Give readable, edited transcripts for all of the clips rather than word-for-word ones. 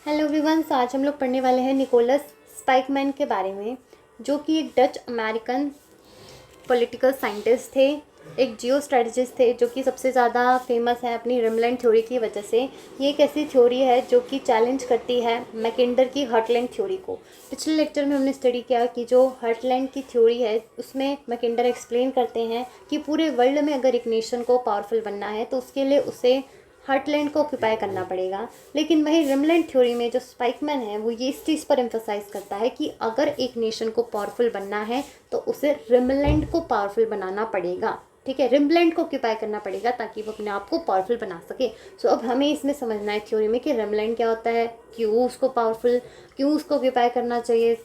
Hello everyone. आज हम लोग पढ़ने वाले हैं निकोलस स्पाइकमैन के बारे में, जो कि एक डच अमेरिकन पॉलिटिकल साइंटिस्ट थे, एक जियो स्ट्रेटजिस्ट थे, जो कि सबसे ज़्यादा फेमस है अपनी रिमलैंड थ्योरी की वजह से। ये एक ऐसी थ्योरी है जो कि चैलेंज करती है मैकिंडर की हार्टलैंड थ्योरी को। पिछले लेक्चर में हमने स्टडी किया कि जो हार्टलैंड की थ्योरी है उसमें मैकिंडर एक्सप्लेन करते हैं कि पूरे वर्ल्ड में अगर एक नेशन को पावरफुल बनना है तो उसके लिए उसे हार्टलैंड को ऑक्यूपाई करना पड़ेगा। लेकिन वही रिमलैंड थ्योरी में जो स्पाइकमैन है वो ये इस चीज़ पर एम्फोसाइज करता है कि अगर एक नेशन को पावरफुल बनना है तो उसे रिमलैंड को पावरफुल बनाना पड़ेगा। ठीक है, रिमलैंड को ऑक्यूपाई करना पड़ेगा ताकि वो अपने आप को पावरफुल बना सके। सो अब हमें इसमें समझना है थ्योरी में कि रिमलैंड क्या होता है, क्यों उसको ऑक्यूपाई करना चाहिए,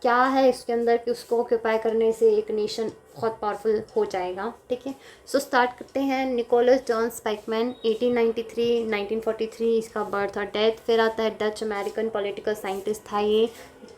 क्या है इसके अंदर कि उसको ऑक्यूपाई करने से एक नेशन बहुत पावरफुल हो जाएगा। ठीक है, सो स्टार्ट करते हैं। निकोलस जॉन स्पाइकमैन 1893 1943 इसका बर्थ और डेथ। फिर आता है डच अमेरिकन पॉलिटिकल साइंटिस्ट था ये,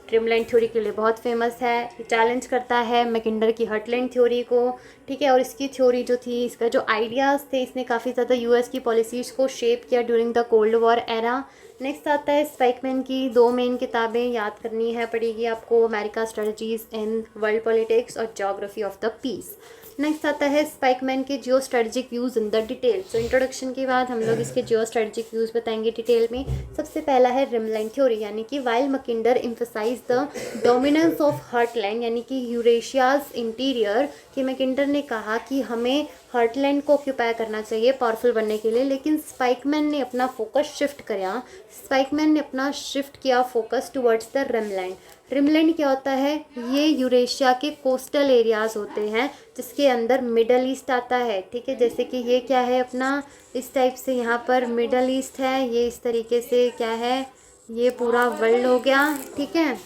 ड्रीमलैंड थ्योरी के लिए बहुत फेमस है। चैलेंज करता है मैकिंडर की हार्टलैंड थ्योरी को। ठीक है, और इसकी थ्योरी जो थी, इसका जो आइडियाज़ थे, इसने काफ़ी ज़्यादा यूएस की पॉलिसीज़ को शेप किया during the cold war era. Next आता है स्पाइकमैन की दो मेन किताबें याद करनी है पड़ेगी आपको, America strategies in world politics और geography of the peace. Next आता है स्पाइकमैन के geo strategic views in the detail. So introduction के बाद हम लोग इसके जियो स्ट्रेटजिक व्यूज़ बताएंगे डिटेल में। सबसे पहला है रिमलैंड थ्योरी, यानी कि while Mackinder emphasize the dominance of heartland यानी कि यूरेशियाज इंटीरियर, कि मैकिंडर ने कहा कि हमें हार्टलैंड को ऑक्यूपाई करना चाहिए पावरफुल बनने के लिए। लेकिन स्पाइकमैन ने अपना फोकस शिफ्ट किया focus towards the rimland. Rimland क्या होता है, ये यूरेशिया के कोस्टल एरियाज़ होते हैं जिसके अंदर मिडल ईस्ट आता है। ठीक है, जैसे कि ये क्या है अपना, इस टाइप से यहाँ पर मिडल ईस्ट है, ये इस तरीके से क्या है, ये पूरा वर्ल्ड हो गया। ठीक है,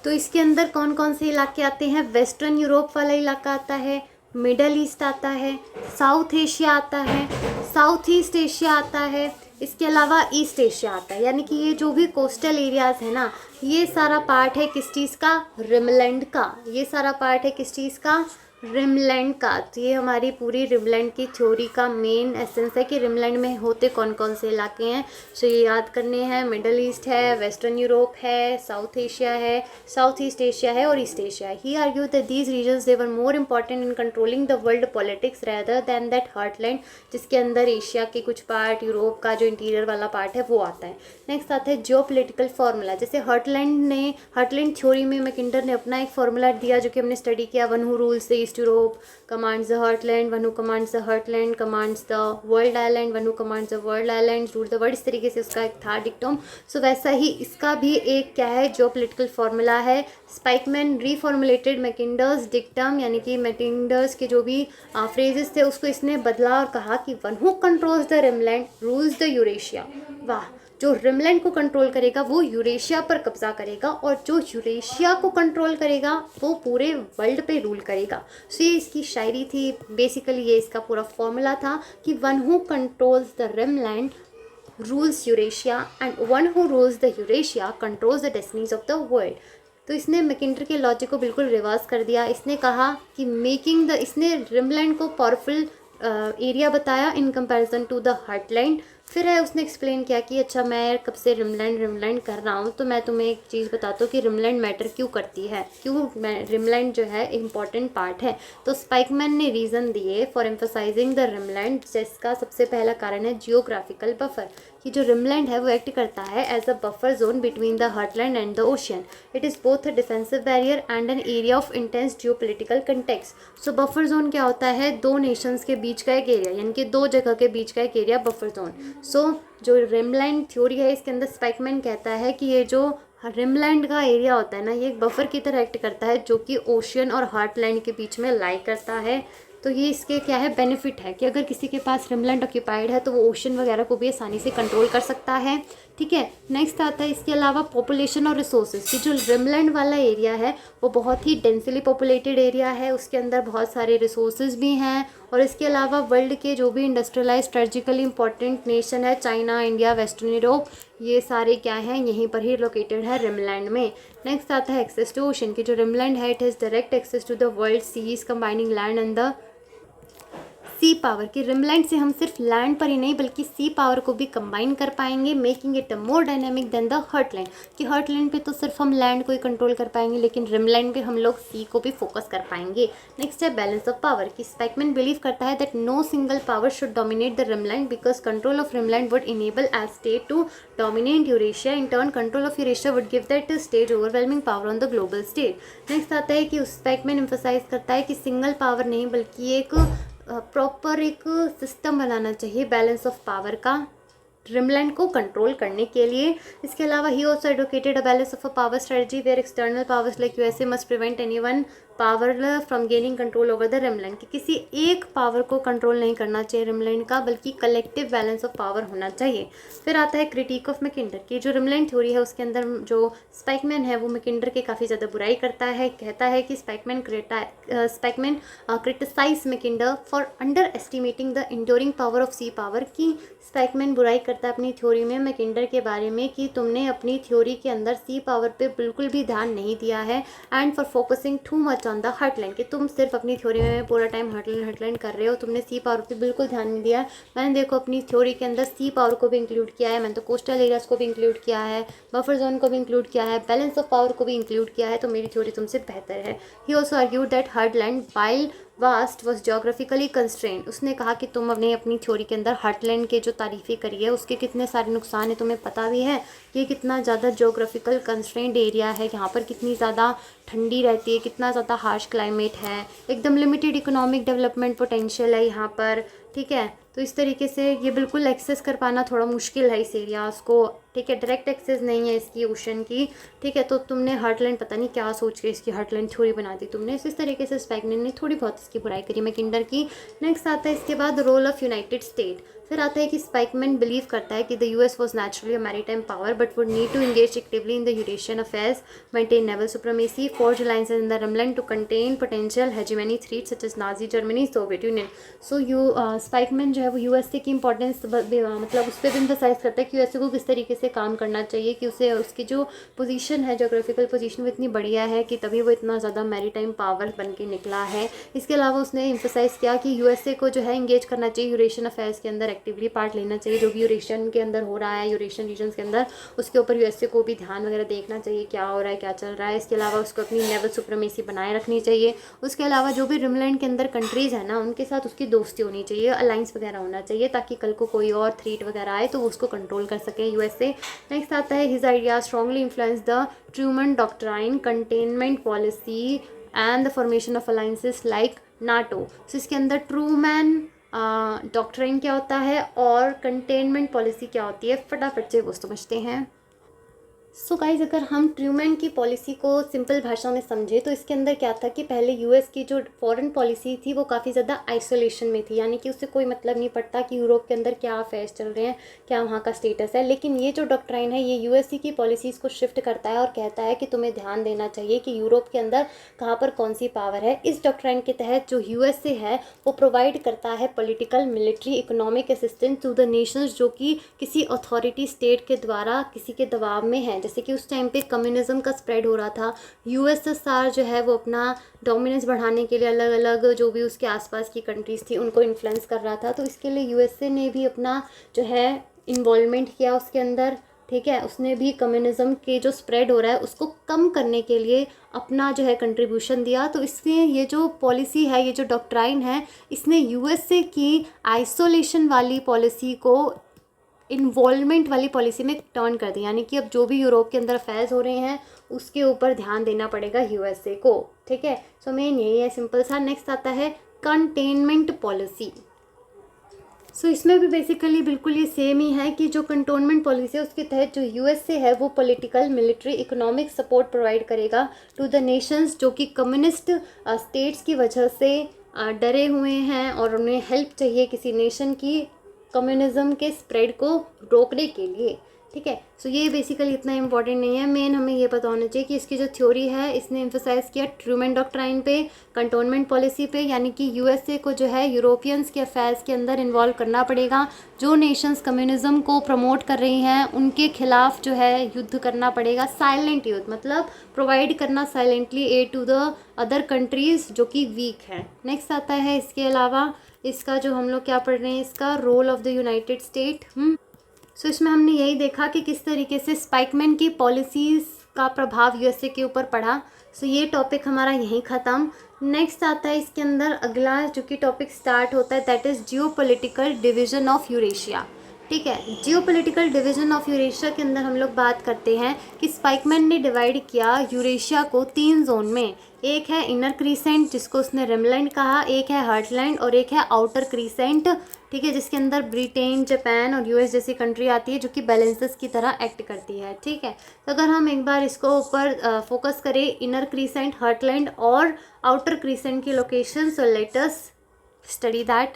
तो इसके अंदर कौन कौन से इलाके आते हैं, वेस्टर्न यूरोप वाला इलाका आता है, मिडल ईस्ट आता है, साउथ एशिया आता है, साउथ ईस्ट एशिया आता है, इसके अलावा ईस्ट एशिया आता है। यानी कि ये जो भी कोस्टल एरियाज़ है ना, ये सारा पार्ट है किस चीज़ का, रिमलैंड का। ये सारा पार्ट है किस चीज़ का, रिमलैंड का। तो ये हमारी पूरी रिमलैंड की थ्योरी का मेन एसेंस है कि रिमलैंड में होते कौन कौन से इलाके हैं। सो ये याद करने हैं, मिडल ईस्ट है, वेस्टर्न यूरोप है, साउथ एशिया है, साउथ ईस्ट एशिया है और ईस्ट एशिया है। He argue that these regions they were more important in controlling the world politics rather than that heartland, जिसके अंदर एशिया के कुछ पार्ट, यूरोप का जो इंटीरियर वाला पार्ट है वो आता है। नेक्स्ट आता है जियो पोलिटिकल फार्मूला। जैसे हार्टलैंड थ्योरी में मैकिंडर ने अपना एक फार्मूला दिया जो कि हमने स्टडी किया, one who rules the east Europe commands the heartland, one who commands the heartland commands the world island, one who commands the world island rule the world. इस तरीके से उसका एक था डिक्टम। सो वैसा ही इसका भी एक क्या है, जियो पोलिटिकल फार्मूला है। स्पाइकमैन रीफॉर्मुलेटेड मैकिंडर्स डिक्टम, यानी कि मैकिंडर्स के जो भी फ्रेजेस थे उसको इसने बदला और कहा कि one who controls the rimland rules the Eurasia. वाह, जो रिमलैंड को कंट्रोल करेगा वो यूरेशिया पर कब्जा करेगा, और जो यूरेशिया को कंट्रोल करेगा वो पूरे वर्ल्ड पे रूल करेगा। सो ये इसकी शायरी थी, बेसिकली ये इसका पूरा फॉर्मूला था कि one who controls the rimland rules Eurasia and one who rules the Eurasia controls the destinies of the world. तो इसने मैकिंडर के लॉजिक को बिल्कुल रिवर्स कर दिया। इसने कहा कि इसने रिमलैंड को पावरफुल एरिया बताया in comparison to the heartland. फिर है उसने एक्सप्लेन किया कि अच्छा मैं कब से रिमलैंड कर रहा हूँ, तो मैं तुम्हें एक चीज़ बताता हूँ कि रिमलैंड मैटर क्यों करती है, रिमलैंड जो है इम्पॉर्टेंट पार्ट है। तो स्पाइकमैन ने रीज़न दिए फॉर एम्फोसाइजिंग द रिमलैंड, जिसका सबसे पहला कारण है जियोग्राफिकल बफर, कि जो रिमलैंड है वो एक्ट करता है as a buffer zone between the heartland and the ocean. It is both a defensive barrier and an area of intense geopolitical context. So buffer zone क्या होता है, दो नेशंस के बीच का एक एरिया, यानी कि दो जगह के बीच का एक एरिया बफर जोन। सो जो रिमलैंड थ्योरी है इसके अंदर स्पाइकमैन कहता है कि ये जो रिमलैंड का एरिया होता है ना, ये एक बफर की तरह एक्ट करता है जो कि ओशियन और हार्टलैंड के बीच में लाई करता है। तो ये इसके क्या है, बेनिफिट है कि अगर किसी के पास रिमलैंड ऑक्यूपाइड है तो वो ओशन वगैरह को भी आसानी से कंट्रोल कर सकता है। ठीक है, नेक्स्ट आता है इसके अलावा पॉपुलेशन और रिसोर्सेज की। जो रिमलैंड वाला एरिया है वो बहुत ही डेंसली पॉपुलेटेड एरिया है, उसके अंदर बहुत सारे रिसोर्सेज भी हैं, और इसके अलावा वर्ल्ड के जो भी इंडस्ट्रियलाइज स्ट्रेटजिकली इंपॉर्टेंट नेशन है, चाइना, इंडिया, वेस्टर्न यूरोप, ये सारे क्या हैं, यहीं पर ही लोकेटेड है रिमलैंड में। नेक्स्ट आता है एक्सेस टू ओशन की। जो रिमलैंड है it has direct access to the world seas combining land and the sea power की रिमलैंड से हम सिर्फ लैंड पर ही नहीं बल्कि सी पावर को भी कंबाइन कर पाएंगे, making it a more dynamic than the heartland. कि हर्टलैंड पे तो सिर्फ हम लैंड को ही कंट्रोल कर पाएंगे, लेकिन रिमलैंड पे हम लोग सी को भी फोकस कर पाएंगे। नेक्स्ट है बैलेंस ऑफ पावर की स्पाइकमैन बिलीव करता है that no single power should dominate the rimland because control of rimland would enable as state to dominate Eurasia. In turn control of Eurasia would give that state overwhelming power on the global state. Next आता है कि Spykman emphasise करता है कि single power नहीं बल्कि एक proper एक सिस्टम बनाना चाहिए बैलेंस ऑफ पावर का रिमलैंड को कंट्रोल करने के लिए। इसके अलावा he also advocated a balance of a power strategy where external powers like USA must prevent any one power from gaining control over the rimland. कि किसी एक पावर को कंट्रोल नहीं करना चाहिए रिमलैंड का, बल्कि कलेक्टिव बैलेंस ऑफ पावर होना चाहिए। फिर आता है क्रिटिक ऑफ मैकिंडर की जो रिमलैंड थ्योरी है उसके अंदर जो स्पाइकमैन है वो मैकिंडर के काफ़ी ज़्यादा बुराई करता है। कहता है कि Spykman criticize Mackinder for underestimating the enduring power of sea power. की स्पाइकमैन बुराई करता है अपनी थ्योरी में मैकिंडर के बारे में कि तुमने अपनी थ्योरी के अंदर सी पावर पे बिल्कुल भी ध्यान नहीं दिया है, and for focusing too much on the heartland. कि तुम सिर्फ अपनी थ्योरी में पूरा टाइम हर्टलैंड कर रहे हो, तुमने सी पावर पे बिल्कुल ध्यान नहीं दिया। मैंने देखो अपनी थ्योरी के अंदर सी पावर को भी इंक्लूड किया है, मैंने तो कोस्टल एरियाज को भी इंक्लूड किया है, बफर जोन को भी इंक्लूड किया है, बैलेंस ऑफ पावर को भी इंक्लूड किया है, तो मेरी थ्योरी तुमसे बेहतर है। He also argued that heartland while vast was geographically constrained. उसने कहा कि तुम अपनी थ्योरी के अंदर हर्टलैंड के जो तारीफ़ें करी है उसके कितने सारे नुकसान है तुम्हें पता भी है। ये कितना ज़्यादा जोग्राफिकल कंस्ट्रेंड एरिया है, यहाँ पर कितनी ज़्यादा ठंडी रहती है, कितना ज़्यादा हार्श क्लाइमेट है, एकदम लिमिटेड इकोनॉमिक डेवलपमेंट पोटेंशियल है यहाँ पर। ठीक है, तो इस तरीके से ये बिल्कुल एक्सेस कर पाना थोड़ा मुश्किल है इस एरियाज़ को। ठीक है, डायरेक्ट एक्सेस नहीं है इसकी ओशन की। ठीक है, तो तुमने हर्टलैंड पता नहीं क्या सोच के इसकी हर्टलैंड थ्योरी बना दी तुमने। इस तरीके से स्पाइकमैन ने थोड़ी बहुत इसकी बुराई करी मैकिंडर की। नेक्स्ट आता है इसके बाद रोल ऑफ यूनाइटेड स्टेट। फिर आता है कि स्पाइकमैन बिलीव करता है कि the US was naturally a maritime power but would need to engage actively in the Eurasian affairs, maintain naval supremacy, forge alliances in the Rumland to contain potential hegemony threats such as Nazi Germany, Soviet Union. So Spykman जो है वो USA की importance मतलब उस पर भी emphasise करता है कि यूएसए को किस तरीके से काम करना चाहिए, कि उसे उसकी जो पोजीशन है जोग्राफिकल पोजीशन वो इतनी बढ़िया है कि तभी वो इतना ज़्यादा मैरीटाइम पावर बन के निकला है। इसके अलावा उसने एम्फसाइज किया कि यूएसए को जो है इंगेज करना चाहिए यूरेशियन अफेयर्स के अंदर, एक्टिवली पार्ट लेना चाहिए जो भी यूरेशियन के अंदर हो रहा है, यूरेशियन रीजन्स के अंदर, उसके ऊपर यूएसए को भी ध्यान वगैरह देखना चाहिए क्या हो रहा है क्या चल रहा है। इसके अलावा उसको अपनी नेवल सुप्रीमेसी बनाए रखनी चाहिए। उसके अलावा जो भी रिमलैंड के अंदर कंट्रीज़ है ना उनके साथ उसकी दोस्ती होनी चाहिए, अलाइंस वगैरह होना चाहिए, ताकि कल को कोई और थ्रेट वगैरह आए तो वो उसको कंट्रोल कर सके यूएसए। नेक्स्ट आता है his idea strongly influence the Truman doctrine, containment policy and the formation of alliances like NATO. So इसके अंदर ट्रूमैन डॉक्ट्राइन क्या होता है और कंटेनमेंट पॉलिसी क्या होती है, फटाफट से वो समझते हैं। सो गाइज अगर हम ट्रूमैन की पॉलिसी को सिंपल भाषा में समझे तो इसके अंदर क्या था कि पहले यूएस की जो फॉरेन पॉलिसी थी वो काफ़ी ज़्यादा आइसोलेशन में थी, यानी कि उससे कोई मतलब नहीं पड़ता कि यूरोप के अंदर क्या अफेयर्स चल रहे हैं, क्या वहाँ का स्टेटस है। लेकिन ये जो डॉक्ट्राइन है ये यूएसए की पॉलिसीज़ को शिफ्ट करता है और कहता है कि तुम्हें ध्यान देना चाहिए कि यूरोप के अंदर कहाँ पर कौन सी पावर है। इस डॉक्ट्राइन के तहत जो यूएसए है वो प्रोवाइड करता है political, military, economic assistance to the nations जो कि किसी अथॉरिटी स्टेट के द्वारा किसी के दबाव में है। जैसे कि उस टाइम पे कम्युनिज्म का स्प्रेड हो रहा था, यूएसएसआर जो है वो अपना डोमिनेंस बढ़ाने के लिए अलग अलग जो भी उसके आसपास की कंट्रीज़ थी उनको इन्फ्लुएंस कर रहा था, तो इसके लिए यूएसए ने भी अपना जो है इन्वॉल्वमेंट किया उसके अंदर। ठीक है, उसने भी कम्युनिज्म के जो स्प्रेड हो रहा है उसको कम करने के लिए अपना जो है कंट्रीब्यूशन दिया। तो इसलिए ये जो पॉलिसी है, ये जो डॉक्ट्राइन है, इसने यूएसए की आइसोलेशन वाली पॉलिसी को इन्वॉल्वमेंट वाली पॉलिसी में टर्न कर दी, यानी कि अब जो भी यूरोप के अंदर अफेयर्स हो रहे हैं उसके ऊपर ध्यान देना पड़ेगा यूएसए को। ठीक है, सो मेन यही है, सिंपल सा। नेक्स्ट आता है कंटेनमेंट पॉलिसी। सो इसमें भी बेसिकली बिल्कुल ये सेम ही है कि जो कंटोनमेंट पॉलिसी है उसके तहत जो यूएसए है वो political, military, economic support provide करेगा टू द नेशंस जो कि कम्युनिस्ट स्टेट्स की वजह से डरे हुए हैं और उन्हें हेल्प चाहिए किसी नेशन की कम्युनिज्म के स्प्रेड को रोकने के लिए। ठीक है, सो ये बेसिकली इतना इंपॉर्टेंट नहीं है। मेन हमें ये पता होना चाहिए कि इसकी जो थ्योरी है इसने एम्फसाइज किया ट्रूमैन डॉक्ट्राइन पे, कंटोनमेंट पॉलिसी पे, यानी कि यूएसए को जो है यूरोपियंस के अफेयर्स के अंदर इन्वॉल्व करना पड़ेगा। जो नेशंस कम्युनिज्म को प्रमोट कर रही हैं उनके खिलाफ जो है युद्ध करना पड़ेगा, साइलेंट युद्ध, मतलब प्रोवाइड करना silently aid to the other countries जो कि वीक हैं। नेक्स्ट आता है इसके अलावा इसका जो हम लोग क्या पढ़ रहे हैं, इसका role of the United State. So इसमें हमने यही देखा कि किस तरीके से स्पाइकमैन की पॉलिसीज़ का प्रभाव यूएसए के ऊपर पड़ा। सो ये टॉपिक हमारा यहीं ख़त्म। नेक्स्ट आता है इसके अंदर अगला जो कि टॉपिक स्टार्ट होता है, that is geopolitical division of Eurasia. ठीक है, जियोपॉलिटिकल डिवीज़न ऑफ यूरेशिया के अंदर हम लोग बात करते हैं कि स्पाइकमैन ने डिवाइड किया यूरेशिया को 3 जोन में। एक है इनर क्रीसेंट जिसको उसने रिमलैंड कहा, एक है हार्टलैंड और एक है आउटर क्रीसेंट। ठीक है, जिसके अंदर ब्रिटेन, जापान और यूएस जैसी कंट्री आती है जो कि बैलेंसेस की तरह एक्ट करती है। ठीक है, तो अगर हम एक बार इसको ऊपर फोकस करें इनर क्रीसेंट, हार्टलैंड और आउटर क्रीसेंट की location, so let us study that.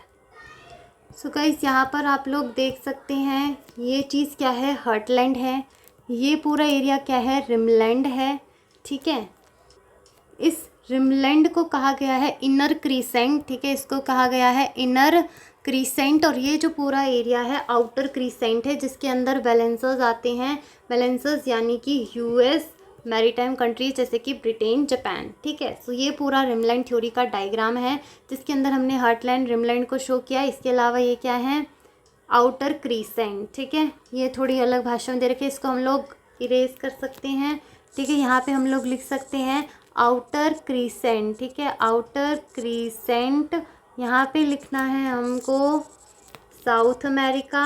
So guys यहाँ पर आप लोग देख सकते हैं ये चीज़ क्या है, हार्टलैंड है। ये पूरा एरिया क्या है, रिमलैंड है। ठीक है, इस रिमलैंड को कहा गया है इनर क्रीसेंट। ठीक है, इसको कहा गया है इनर क्रीसेंट। और ये जो पूरा एरिया है आउटर क्रीसेंट है जिसके अंदर बैलेंसर्स आते हैं। बैलेंसर्स यानी कि यूएस, मैरीटाइम कंट्रीज जैसे कि ब्रिटेन, जापान। ठीक है, सो ये पूरा रिमलैंड थ्योरी का डायग्राम है जिसके अंदर हमने हार्टलैंड, रिमलैंड को शो किया। इसके अलावा ये क्या है, आउटर क्रीसेंट। ठीक है, ये थोड़ी अलग भाषा में दे रखे, इसको हम लोग इरेज कर सकते हैं। ठीक है, यहाँ पे हम लोग लिख सकते हैं आउटर क्रीसेंट। ठीक है, आउटर क्रीसेंट यहाँ पे लिखना है हमको साउथ अमेरिका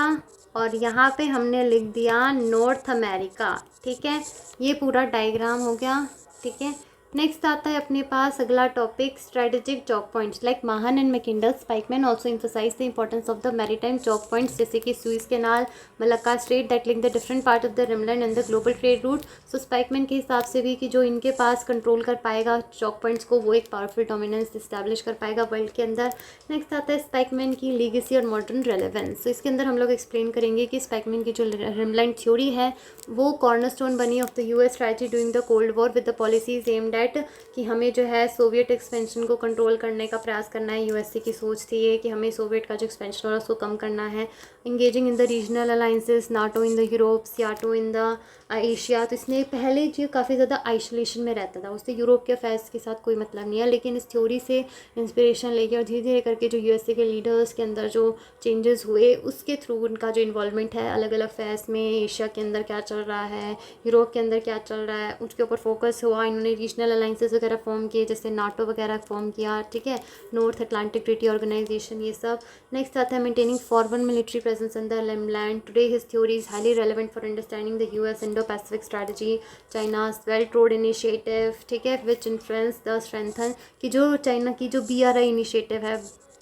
और यहाँ पे हमने लिख दिया नॉर्थ अमेरिका। ठीक है, ये पूरा डायग्राम हो गया। ठीक है, नेक्स्ट आता है अपने पास अगला topic strategic choke points like Mahan and Mackinder. Spykman also emphasize the importance of the maritime choke points जैसे कि Suez canal, Malacca strait that link the different part of the Rimland and the global trade route. So Spykman के हिसाब से भी कि जो इनके पास control कर पाएगा चॉक पॉइंट्स को, वो एक पावरफुल डोमिनेंस इस्टेब्लिश कर पाएगा वर्ल्ड के अंदर। नेक्स्ट आता है स्पाइकमैन की लीगेसी और मॉडर्न रेलेवेंस। तो इसके अंदर हम लोग एक्सप्लेन करेंगे कि स्पाइकमैन की जो रिमलैंड थ्योरी है वो कॉर्नरस्टोन बनी of the US strategy during the cold war with the policies aimed at कि हमें जो है सोवियत एक्सपेंशन को कंट्रोल करने का प्रयास करना है। यूएसए की सोच थी ये कि हमें सोवियत का जो एक्सपेंशन हो रहा है उसको कम करना है। Engaging in the regional alliances, NATO in the Europe, सियाटो in the Asia. तो इसने पहले जो काफ़ी ज़्यादा आइसोलेशन में रहता था, उससे यूरोप के अफेयर्स के साथ कोई मतलब नहीं है, लेकिन इस थ्योरी से इंस्पिरेशन लेके और धीरे धीरे करके जो यूएसए के लीडर्स के अंदर जो चेंजेस हुए उसके थ्रू उनका जो इन्वॉल्वमेंट है अलग अलग अफेयर्स में, एशिया के अंदर क्या चल रहा है, यूरोप के अंदर क्या चल रहा है, उसके ऊपर फोकस हुआ। इन्होंने रीजनल अलाइंसेस वगैरह फॉर्म किए जैसे नाटो वगैरह फॉर्म किया। ठीक है, नॉर्थ अटलांटिक ट्रीटी ऑर्गेनाइजेशन, ये सब। नेक्स्ट आता है maintaining forward military presence in the rimland. Today his theory is highly relevant for understanding the US Indo Pacific strategy, China's belt road initiative. ठीक है, विच इन्फ्लुएंस द स्ट्रेंथन कि जो China की जो BRI इनिशिएटिव है,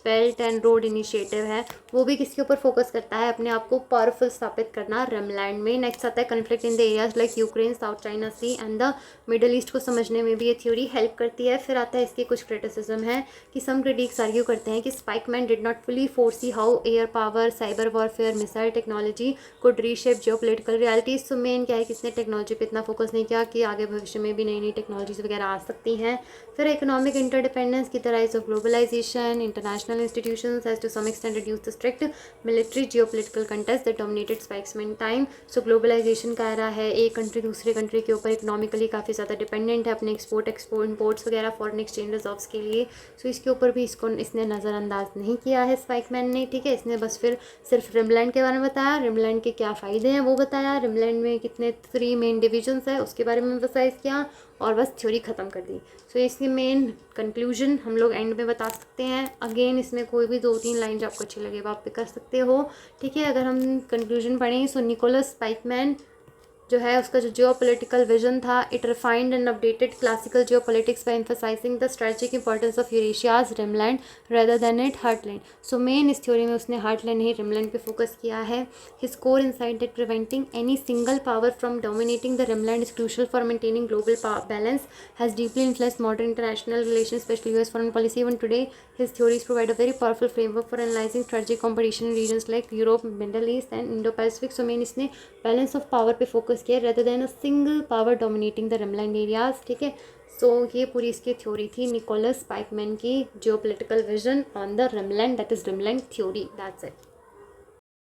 belt and road initiative है, वो भी किसके ऊपर फोकस करता है, अपने आप को पावरफुल स्थापित करना रिमलैंड में। नेक्स्ट आता है conflict in the areas like Ukraine, South China Sea and the Middle East को समझने में भी ये थ्योरी हेल्प करती है। फिर आता है इसके कुछ क्रिटिसिज्म है कि सम क्रिटिक्स आर्ग्यू करते हैं कि Spykman did not fully foresee how air power, cyber warfare, missile technology could reshape geopolitical realities. तो मेन क्या है कि इसने टेक्नोलॉजी पे इतना फोकस नहीं किया कि आगे भविष्य में भी नई नई टेक्नोलॉजीज वगैरह आ सकती हैं। फिर इकोनॉमिक इंटरडिपेंडेंस की तरह rise of globalisation, international institutions has to some extent reduced the strict military geopolitical contest that dominated Spikeman time। So globalisation का एरा है, एक कंट्री दूसरे कंट्री के ऊपर इकोनॉमिकली काफ़ी ज़्यादा डिपेंडेंट है अपने एक्सपोर्ट इंपोर्ट्स वगैरह, फॉरेन एक्सचेंज रिजर्व्स के लिए। सो इसके ऊपर भी इसने नज़रअंदाज नहीं किया है स्पाइकमैन ने। ठीक है, इसने बस फिर सिर्फ रिमलैंड के बारे में बताया, रिमलैंड के क्या फ़ायदे हैं वो बताया, रिमलैंड में कितने 3 मेन डिविजन्स है उसके बारे में एम्फसाइज किया और बस थ्योरी ख़त्म कर दी। सो इसकी मेन कंक्लूजन हम लोग एंड में बता सकते हैं। अगेन इसमें कोई भी 2-3 लाइन जो आपको अच्छी लगे वो आप पिक कर सकते हो। ठीक है, अगर हम कंक्लूजन पढ़ें सो निकोलस स्पाइकमैन जो है उसका जो जियोपॉलिटिकल विजन था, it refined and updated classical geopolitics by emphasizing the strategic importance of Eurasia's Rimland rather than it heartland. So main इस थ्योरी में उसने हार्टलैंड नहीं रिमलैंड पे फोकस किया है। His core insight that preventing any single power from dominating the Rimland is crucial for maintaining global balance, has deeply influenced modern international relation, specially US foreign policy. Even today his theories provide a very powerful framework for analyzing strategic competition in regions like Europe, Middle East and Indo-Pacific। So main इसने balance of power पे focus किया rather than a single power dominating the rimland areas। ठीक है, सो ये पूरी इसकी theory थी Nicholas Spykman की geopolitical vision on the rimland, that is rimland theory. That's it.